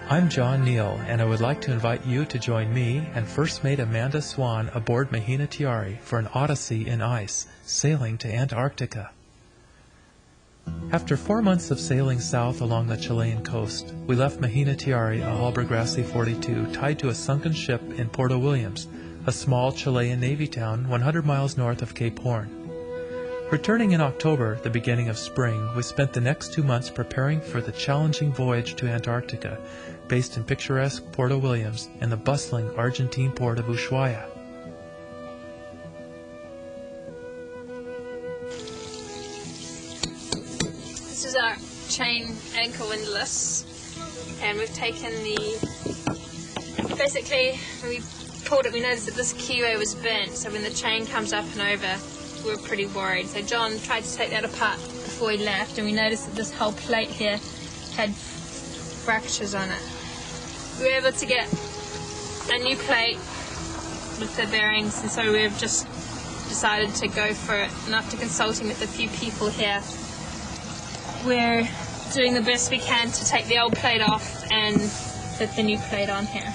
I'm John Neal, and I would like to invite you to join me and First Mate Amanda Swan aboard Mahina Tiari for an odyssey in ice, sailing to Antarctica. After 4 months of sailing south along the Chilean coast, we left Mahina Tiari, a Halbergrassi 42, tied to a sunken ship in Porto Williams, a small Chilean Navy town 100 miles north of Cape Horn. Returning in October, the beginning of spring, we spent the next 2 months preparing for the challenging voyage to Antarctica, based in picturesque Porto Williams and the bustling Argentine port of Ushuaia. This is our chain anchor windlass, and we've taken basically when we pulled it, we noticed that this keyway was bent, so when the chain comes up and over, we were pretty worried. So John tried to take that apart before he left, and we noticed that this whole plate here had fractures on it. We were able to get a new plate with the bearings, and so we've just decided to go for it. And after consulting with a few people here, we're doing the best we can to take the old plate off and put the new plate on here.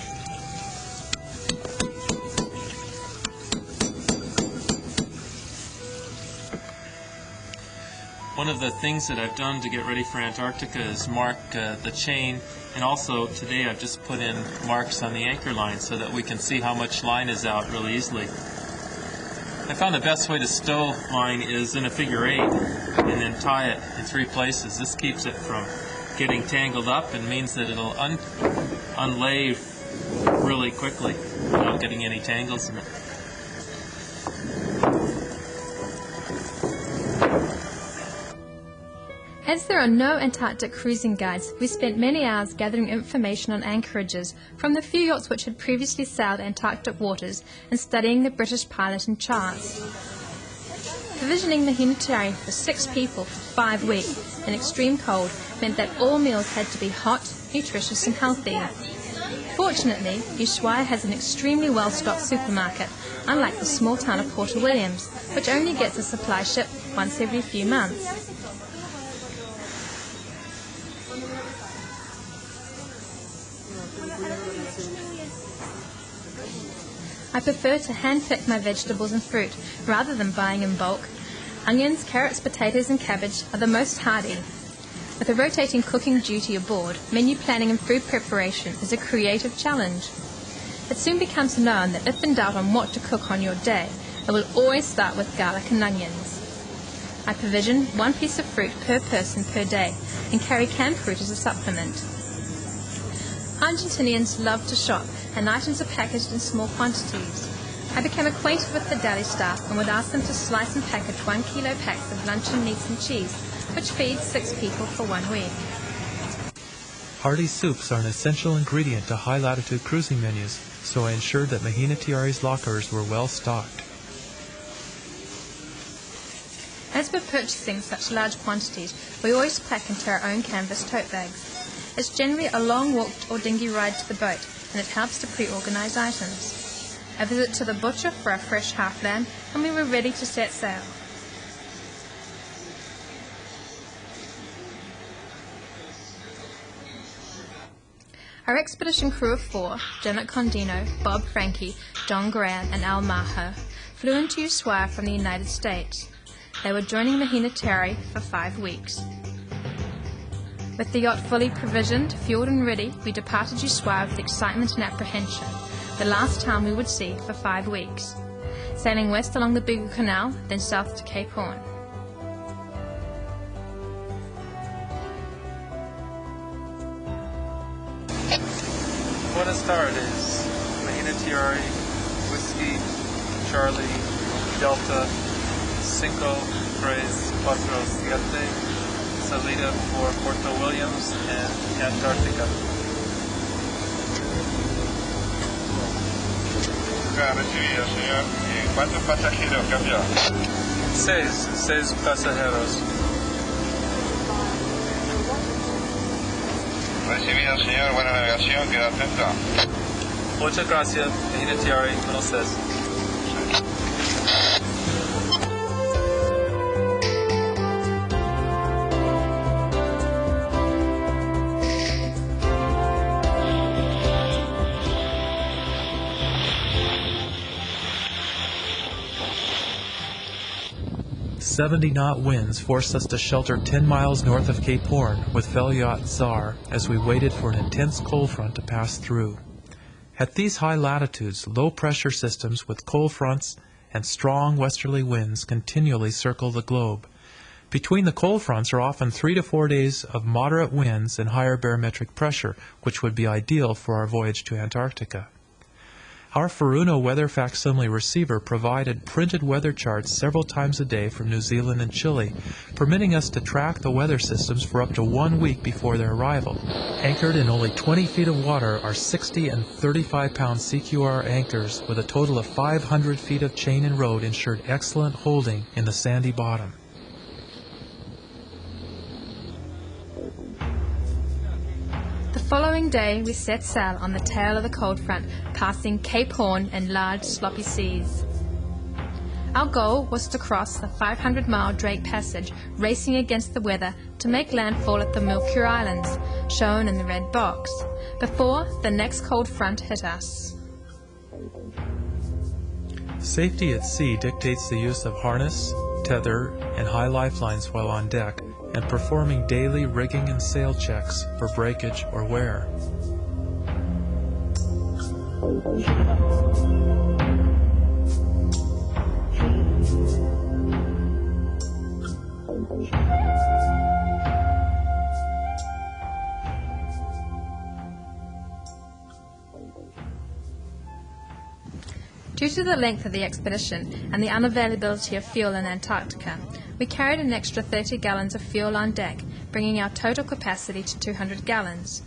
One of the things that I've done to get ready for Antarctica is mark the chain, and also today I've just put in marks on the anchor line so that we can see how much line is out really easily. I found the best way to stow line is in a figure 8 and then tie it in 3 places. This keeps it from getting tangled up and means that it'll unlay really quickly without getting any tangles in it. As there are no Antarctic cruising guides, we spent many hours gathering information on anchorages from the few yachts which had previously sailed Antarctic waters and studying the British pilot and charts. Provisioning Mahina Tiari for 6 people for 5 weeks in extreme cold meant that all meals had to be hot, nutritious and healthy. Fortunately, Ushuaia has an extremely well-stocked supermarket, unlike the small town of Porto Williams, which only gets a supply ship once every few months. I prefer to hand-pick my vegetables and fruit rather than buying in bulk. Onions, carrots, potatoes and cabbage are the most hardy. With a rotating cooking duty aboard, menu planning and food preparation is a creative challenge. It soon becomes known that if in doubt on what to cook on your day, I will always start with garlic and onions. I provision 1 piece of fruit per person per day and carry canned fruit as a supplement. Argentinians love to shop, and items are packaged in small quantities. I became acquainted with the deli staff and would ask them to slice and package 1 kilo packs of luncheon meats and cheese, which feeds 6 people for 1 week. Hearty soups are an essential ingredient to high-latitude cruising menus, so I ensured that Mahina Tiari's lockers were well stocked. As we're purchasing such large quantities, we always pack into our own canvas tote bags. It's generally a long walk or dinghy ride to the boat, and it helps to pre-organise items. A visit to the butcher for our fresh half lamb, and we were ready to set sail. Our expedition crew of 4, Janet Condino, Bob Franke, John Graham and Al Maher, flew into Ushuaia from the United States. They were joining Mahina Tiari for 5 weeks. With the yacht fully provisioned, fueled and ready, we departed Ushuaia with excitement and apprehension, the last town we would see for 5 weeks, sailing west along the Beagle Canal, then south to Cape Horn. Buenos Tardes, Mahina Tiari, Whiskey, Charlie, Delta, 5, 3, 4, 7, salida for Porto Williams and Antarctica. Recibido, señor. ¿Cuántos pasajeros cambió? 6 pasajeros. Recibido, señor. Buena navegación. Queda atento. Muchas gracias, Mahina Tiari. Buenos Aires. 70-knot winds forced us to shelter 10 miles north of Cape Horn with fellow yacht Tsar as we waited for an intense cold front to pass through. At these high latitudes, low-pressure systems with cold fronts and strong westerly winds continually circle the globe. Between the cold fronts are often 3 to 4 days of moderate winds and higher barometric pressure, which would be ideal for our voyage to Antarctica. Our Furuno weather facsimile receiver provided printed weather charts several times a day from New Zealand and Chile, permitting us to track the weather systems for up to 1 week before their arrival. Anchored in only 20 feet of water are 60 and 35-pound CQR anchors with a total of 500 feet of chain and rode ensured excellent holding in the sandy bottom. The following day we set sail on the tail of the cold front, passing Cape Horn and large sloppy seas. Our goal was to cross the 500-mile Drake Passage, racing against the weather to make landfall at the Mercure Islands, shown in the red box, before the next cold front hit us. Safety at sea dictates the use of harness, tether, and high lifelines while on deck, and performing daily rigging and sail checks for breakage or wear. Due to the length of the expedition and the unavailability of fuel in Antarctica, we carried an extra 30 gallons of fuel on deck, bringing our total capacity to 200 gallons.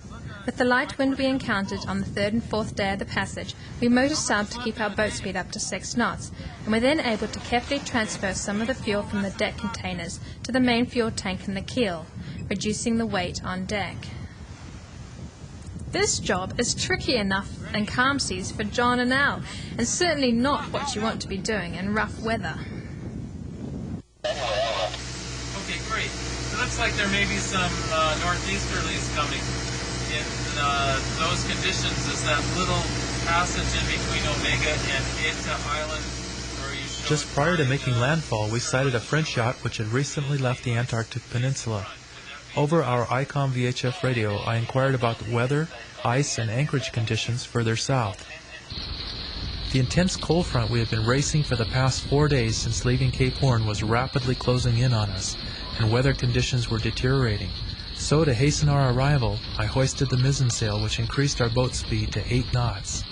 With the light wind we encountered on the third and fourth day of the passage, we motor subbed to keep our boat speed up to 6 knots, and were then able to carefully transfer some of the fuel from the deck containers to the main fuel tank in the keel, reducing the weight on deck. This job is tricky enough in calm seas for John and Al, and certainly not what you want to be doing in rough weather. Okay, great. It looks like there may be some northeasterlies coming. In those conditions, is that little passage in between Omega and Eta Island? Just prior to making landfall, we sighted a French yacht which had recently left the Antarctic Peninsula. Over our ICOM VHF radio, I inquired about the weather, ice, and anchorage conditions further south. The intense cold front we had been racing for the past 4 days since leaving Cape Horn was rapidly closing in on us, and weather conditions were deteriorating. So, to hasten our arrival, I hoisted the mizzen sail, which increased our boat speed to 8 knots.